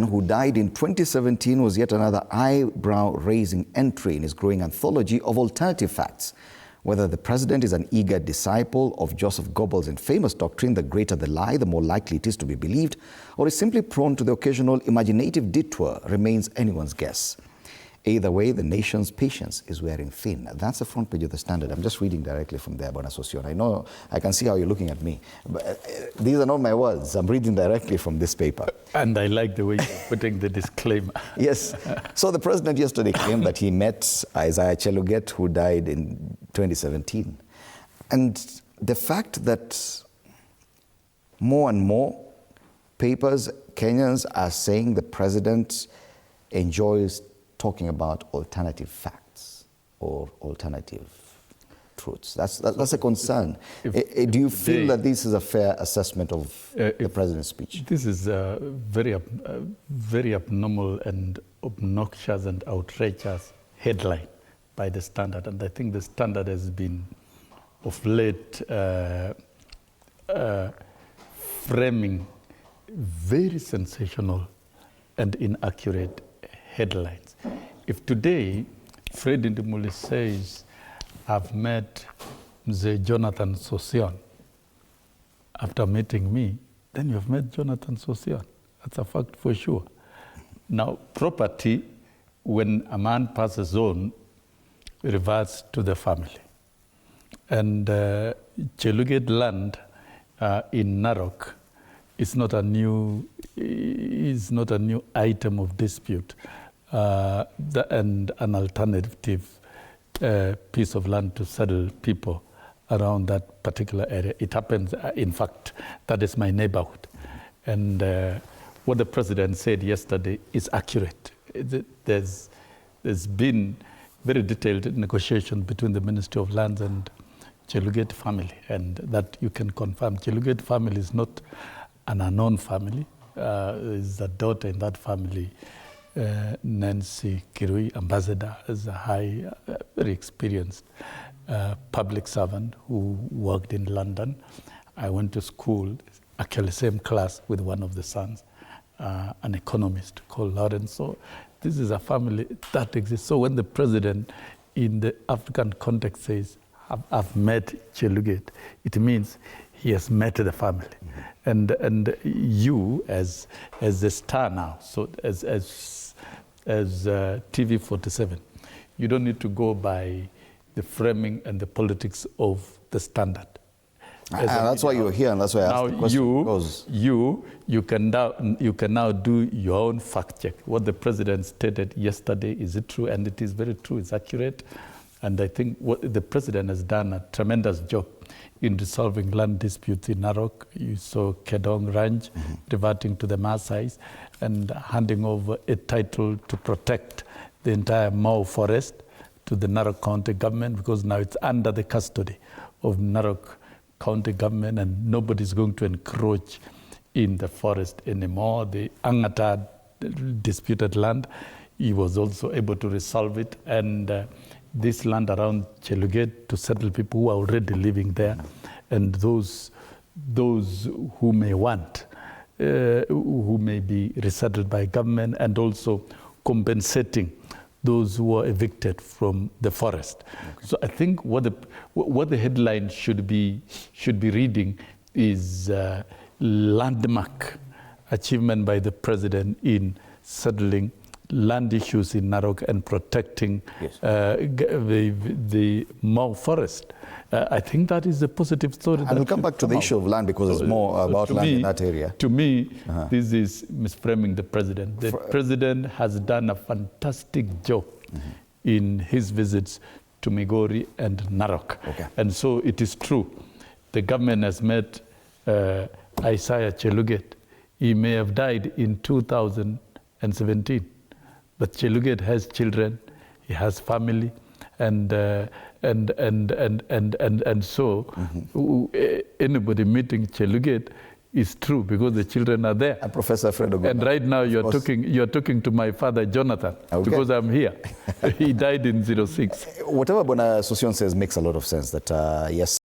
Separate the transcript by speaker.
Speaker 1: who died in 2017 was yet another eyebrow-raising entry in his growing anthology of alternative facts. Whether the president is an eager disciple of Joseph Goebbels' infamous doctrine, the greater the lie, the more likely it is to be believed, or is simply prone to the occasional imaginative detour remains anyone's guess. Either way, the nation's patience is wearing thin. That's the front page of the Standard. I'm just reading directly from there, Bwana Sossion. I know, I can see how you're looking at me. But these are not my words. I'm reading directly from this paper.
Speaker 2: And I like the way you're putting the disclaimer.
Speaker 1: Yes. So the president yesterday claimed that he met Isaiah Cheluget, who died in 2017. And the fact that more and more papers, Kenyans, are saying the president enjoys talking about alternative facts or alternative truths. That's a concern. Do you feel that this is a fair assessment of the president's speech?
Speaker 2: This is a very abnormal and obnoxious and outrageous headline by the Standard. And I think the Standard has been, of late, framing very sensational and inaccurate headlines. If today Fred Ndimuli says, I've met Mzee Jonathan Sossion, after meeting me, then you've met Jonathan Sossion. That's a fact for sure. Now, property, when a man passes on, reverts to the family. And Cheluget land in Narok is not a new item of dispute. And an alternative piece of land to settle people around that particular area. It happens, in fact, that is my neighborhood. And what the president said yesterday is accurate. There's been very detailed negotiation between the Ministry of Lands and Cheluget family, and that you can confirm. Cheluget family is not an unknown family. There's a daughter in that family, Nancy Kirui, ambassador, is a high, very experienced public servant who worked in London. I went to school, actually same class with one of the sons, an economist called Lawrence. So this is a family that exists. So when the president in the African context says, I've met Cheluget, it means he has met the family. And you as the star now, so as TV47, you don't need to go by the framing and the politics of the Standard.
Speaker 1: That's why you're here, and that's why I asked the question.
Speaker 2: You can now do your own fact check. What the president stated yesterday, is it true? And it is very true, it's accurate. And I think what the president has done a tremendous job in resolving land disputes in Narok. You saw Kedong Ranch reverting to the Maasais and handing over a title to protect the entire Mau forest to the Narok County government, because now it's under the custody of Narok County government and nobody's going to encroach in the forest anymore. The Angata disputed land, he was also able to resolve it, and this land around Cheluget to settle people who are already living there, and those who may want, who may be resettled by government, and also compensating those who are evicted from the forest. Okay. So I think what the headline should be reading is landmark achievement by the president in settling land issues in Narok and protecting the Mau forest. I think that is a positive story.
Speaker 1: And we'll come back to the issue of land, because it's more about land in that area.
Speaker 2: To me, this is misframing the president. The president has done a fantastic job in his visits to Migori and Narok. Okay. And so it is true. The government has met Isaiah Cheluget. He may have died in 2017. But Cheluget has children, he has family, and so anybody meeting Cheluget is true, because the children are there.
Speaker 1: And Professor Fred Ogoma.
Speaker 2: And right now you're talking to my father Jonathan, because I'm here. He died in 06.
Speaker 1: Whatever Bwana Sossion says makes a lot of sense. That yes.